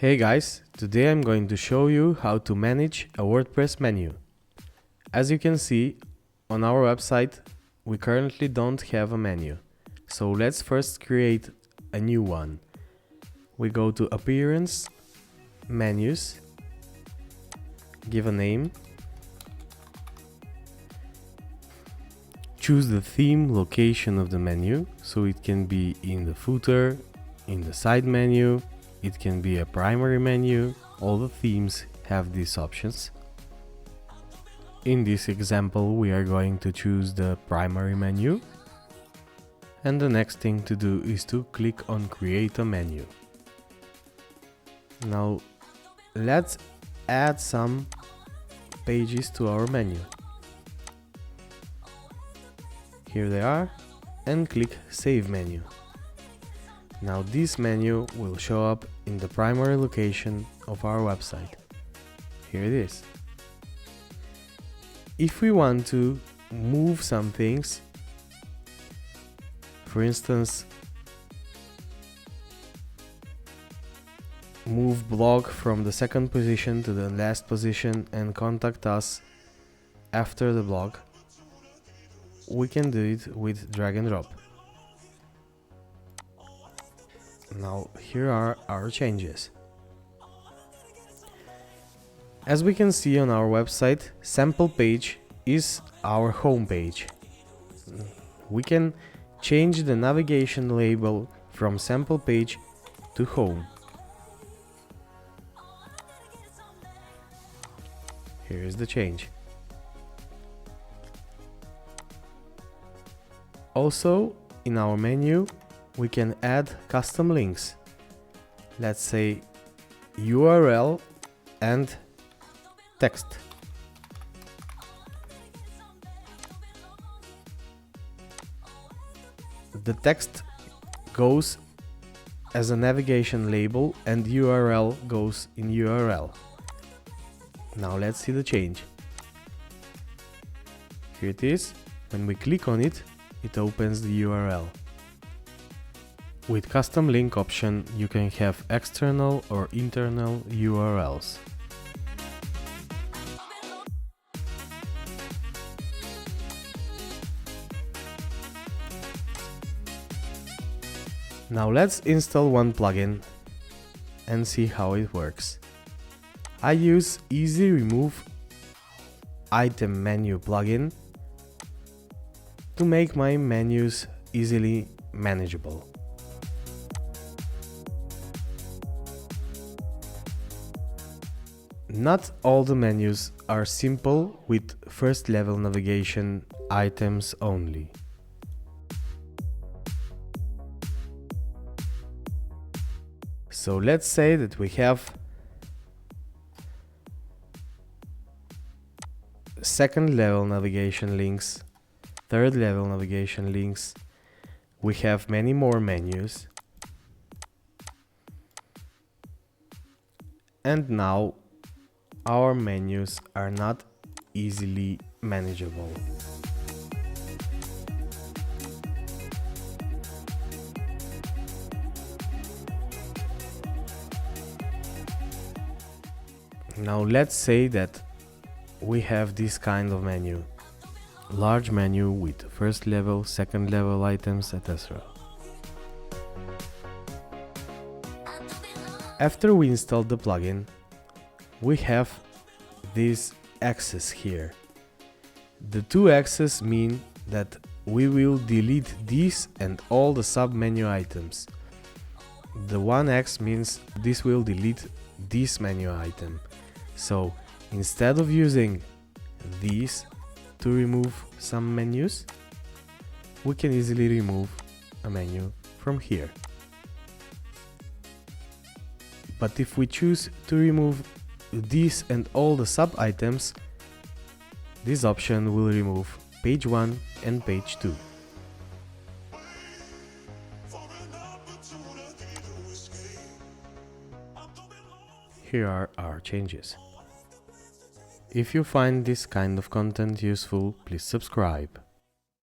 Hey guys, today I'm going to show you how to manage a WordPress menu. As you can see, on our website we currently don't have a menu. So let's first create a new one. We go to Appearance, Menus, give a name, choose the theme location of the menu, so it can be in the footer, in the side menu, it can be a primary menu. All the themes have these options. In this example, we are going to choose the primary menu. And the next thing to do is to click on Create a Menu. Now, let's add some pages to our menu. Here they are, and click Save Menu. Now this menu will show up in the primary location of our website. Here it is. If we want to move some things, for instance, move blog from the second position to the last position and contact us after the blog, we can do it with drag and drop. Now here are our changes. As we can see on our website, sample page is our home page. We can change the navigation label from sample page to home. Here is the change. Also, in our menu, we can add custom links. Let's say URL and text. The text goes as a navigation label and URL goes in URL. Now let's see the change. Here it is. When we click on it, it opens the URL. With custom link option, you can have external or internal URLs. Now let's install one plugin and see how it works. I use Easy Remove Item Menu plugin to make my menus easily manageable. Not all the menus are simple with first level navigation items only. So let's say that we have second level navigation links, third level navigation links. We have many more menus. And now our menus are not easily manageable. Now let's say that we have this kind of menu. Large menu with first level, second level items, etc. After we install the plugin, we have this axis here. The two axes mean that we will delete these and all the sub-menu items. The one X means this will delete this menu item. So instead of using these to remove some menus, we can easily remove a menu from here. But if we choose to remove these and all the sub items, this option will remove page 1 and page 2. Here are our changes. If you find this kind of content useful, please subscribe.